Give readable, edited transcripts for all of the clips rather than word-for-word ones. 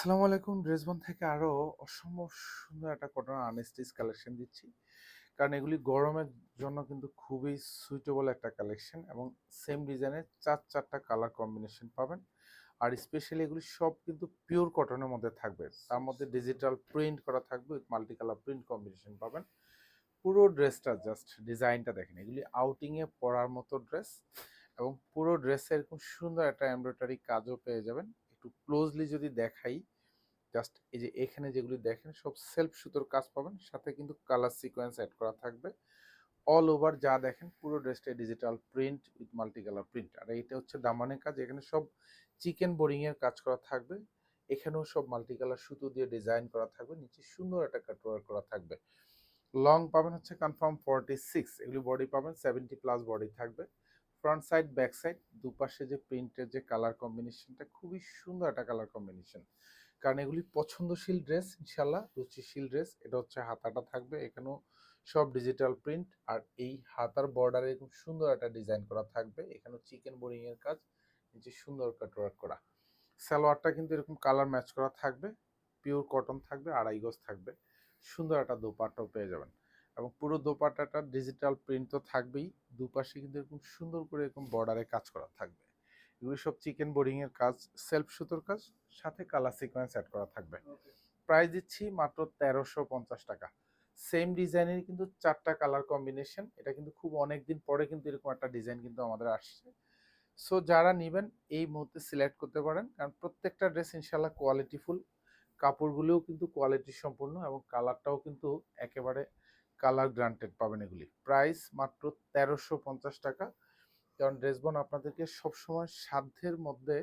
আসসালামু আলাইকুম। ড্রেসবন থেকে আরো অসম্ভব সুন্দর একটা কটন আনস্টিচ কালেকশন দিচ্ছি। কারণ এগুলি গরমের জন্য কিন্তু খুবই সুইটেবল একটা কালেকশন এবং সেম ডিজাইনের ৪টা কালার কম্বিনেশন পাবেন। আর স্পেশালি এগুলি সব কিন্তু পিওর কটনের মধ্যে থাকবে। তার মধ্যে ডিজিটাল প্রিন্ট করা থাকবে with multi colour print combination পাবেন। পুরো ড্রেসটা জাস্ট ডিজাইনটা দেখেন। এগুলি আউটিং এ পরার মতো ড্রেস এবং পুরো ড্রেসে এরকম সুন্দর একটা এমব্রয়ডারি কাজও পেয়ে যাবেন। একটু ক্লোজলি যদি দেখাই, জাস্ট এই যে এখানে যেগুলি দেখেন সব সেলফ সুতোর কাজ পাবেন, সাথে কিন্তু কালার সিকোয়েন্স অ্যাড করা থাকবে। অল ওভার যা দেখেন পুরো ড্রেসটা digital print with multi colour print. আর এইটা হচ্ছে দামানের কাজ, এখানে সব চিকেন বোরিং এর কাজ করা থাকবে। এখানেও সব মাল্টি কালার সুতো দিয়ে ডিজাইন করা থাকবে, নিচে সুন্দর একটা কাটওয়ার্ক করা থাকবে। লং পাবেন হচ্ছে কনফার্ম 46, এগুলি বডি পাবেন 70+ বডি থাকবে। ফ্রন্ট সাইড ব্যাক সাইড দুপাশে যে প্রিন্টের যে কালার কম্বিনেশনটা খুবই সুন্দর একটা কালার কম্বিনেশন। কারণ এগুলি পছন্দশীল ড্রেস, ইনশাল্লাহ রুচিশীল ড্রেস। এটা হচ্ছে হাতাটা থাকবে, এখানেও সব ডিজিটাল প্রিন্ট। আর এই হাতার বর্ডারে খুব সুন্দর একটা ডিজাইন করা থাকবে, এখানেও চিকেন বোরিং এর কাজ, নিচে সুন্দর কাটওয়ার্ক করা। সালোয়ারটা কিন্তু এরকম কালার ম্যাচ করা থাকবে, পিওর কটন থাকবে, আড়াই গজ থাকবে। সুন্দর একটা দোপাট্টাও পেয়ে যাবেন এবং পুরো দোপাট্টাটা ডিজিটাল প্রিন্ট তো থাকবেই, দুপাশে কিন্তু এরকম সুন্দর করে এরকম বর্ডারে কাজ করা থাকবে। এগুলি সব চিকেন বোরিং এর কাজ, সেলফ সুতোর কাজ, সাথে কালার সিকোয়েন্স অ্যাড করা থাকবে। প্রাইস দিচ্ছি মাত্র 1350 টাকা। সেম ডিজাইনের কিন্তু 4টা কালার কম্বিনেশন। এটা কিন্তু খুব অনেক দিন পরে কিন্তু এরকম একটা ডিজাইন কিন্তু আমাদের আসছে। সো যারা নেবেন এই মুহূর্তে সিলেক্ট করতে পারেন, কারণ প্রত্যেকটা ড্রেস ইনশাল্লাহ কোয়ালিটিফুল, কাপড়গুলোও কিন্তু কোয়ালিটি সম্পূর্ণ এবং কালারটাও কিন্তু একেবারে কালার গ্রান্টেড পাবেন এগুলি। প্রাইস মাত্র 1350 টাকা। কারণ ড্রেসবন আপনাদেরকে সবসময় সাধ্যের মধ্যে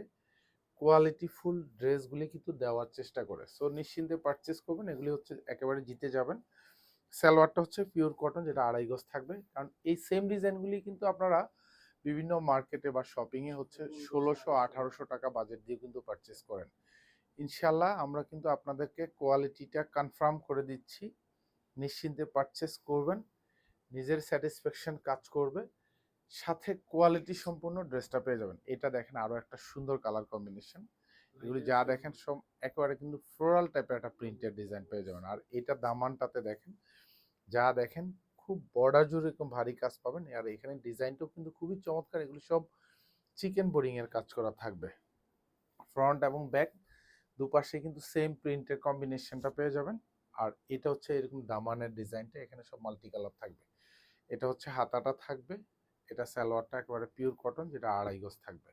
কোয়ালিটিফুল ড্রেসগুলি কিন্তু দেওয়ার চেষ্টা করে। সো নিশ্চিন্তে পারচেস করবেন, এগুলি হচ্ছে একেবারে জিতে যাবেন। সালোয়ারটা হচ্ছে পিওর কটন, যেটা আড়াই গজ থাকবে। কারণ এই সেম ডিজাইনগুলি কিন্তু আপনারা বিভিন্ন মার্কেটে বা শপিংয়ে হচ্ছে 1600-1800 টাকা বাজেট দিয়ে কিন্তু পারচেস করেন। ইনশাল্লাহ আমরা কিন্তু আপনাদেরকে কোয়ালিটিটা কনফার্ম করে দিচ্ছি, নিশ্চিন্তে পারচেস করবেন, নিজের স্যাটিসফ্যাকশন কাজ করবে, সাথে কোয়ালিটি সম্পূর্ণ ড্রেসটা পেয়ে যাবেন। এটা দেখেন আরো একটা সুন্দর কালার কম্বিনেশন। এগুলি যা দেখেন সব একেবারে কিন্তু ফ্লোরাল টাইপের একটা প্রিন্টের ডিজাইন পেয়ে যাবেন। আর এটা দামানটাতে দেখেন, যা দেখেন খুব বর্ডার জুড়ে এরকম ভারী কাজ পাবেন। আর এখানে ডিজাইনটাও কিন্তু খুবই চমৎকার, এগুলি সব চিকেন বোরিং এর কাজ করা থাকবে। ফ্রন্ট এবং ব্যাক দুপাশে কিন্তু সেম প্রিন্টের কম্বিনেশনটা পেয়ে যাবেন। আর এটা হচ্ছে এরকম দামানের ডিজাইনটা, এখানে সব মাল্টি কালার থাকবে। এটা হচ্ছে হাতাটা থাকবে, এটা সালোয়ারটা একেবারে পিওর কটন, যেটা আড়াই গজ থাকবে।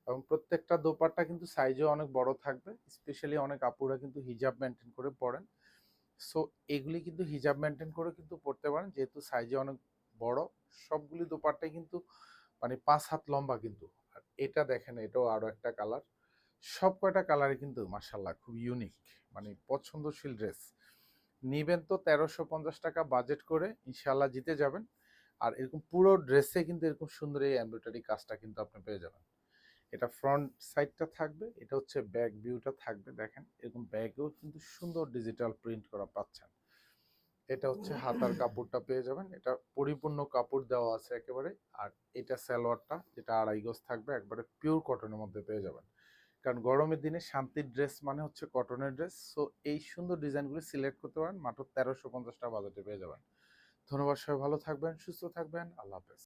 এবং প্রত্যেকটা দোপাট্টা কিন্তু সাইজও অনেক বড় থাকবে। স্পেশালি অনেক আপুরা কিন্তু হিজাব মেনটেন করে পরেন। সো এগুলি কিন্তু হিজাব মেনটেন করে কিন্তু পড়তে পারেন, যেহেতু সাইজে অনেক বড়। সবগুলি দোপাট্টাই কিন্তু মানে 5 হাত লম্বা কিন্তু। আর এটা দেখেন, এটাও আরো একটা কালার। সব কয়টা কালারই কিন্তু মাশাল্লাহ খুব ইউনিক, মানে পছন্দশীল ড্রেস। নিবেন তো 1350 টাকা বাজেট করে, ইনশাল্লাহ জিতে যাবেন। আর এরকম পুরো ড্রেসে কিন্তু এরকম সুন্দর এই এমব্রয়ডারি কাজটা কিন্তু আপনি পেয়ে যাবেন। এটা ফ্রন্ট সাইডটা থাকবে, এটা হচ্ছে ব্যাক ভিউটা থাকবে। দেখেন এরকম ব্যাগেও কিন্তু সুন্দর ডিজিটাল প্রিন্ট করা পাচ্ছেন। এটা হচ্ছে হাতার কাপড়টা পেয়ে যাবেন, এটা পরিপূর্ণ কাপড় দেওয়া আছে একেবারে। আর এটা সালোয়ারটা, যেটা আড়াই গজ থাকবে, একবারে পিওর কটনের মধ্যে পেয়ে যাবেন। কারণ গরমের দিনে শান্তির ড্রেস মানে হচ্ছে কটনের ড্রেস। সো এই সুন্দর ডিজাইনগুলো সিলেক্ট করতে পারেন, মাত্র 1350 টাকা বাজেটে পেয়ে যাবেন। ধন্যবাদ, সবাই ভালো থাকবেন, সুস্থ থাকবেন, আল্লাহ হাফেজ।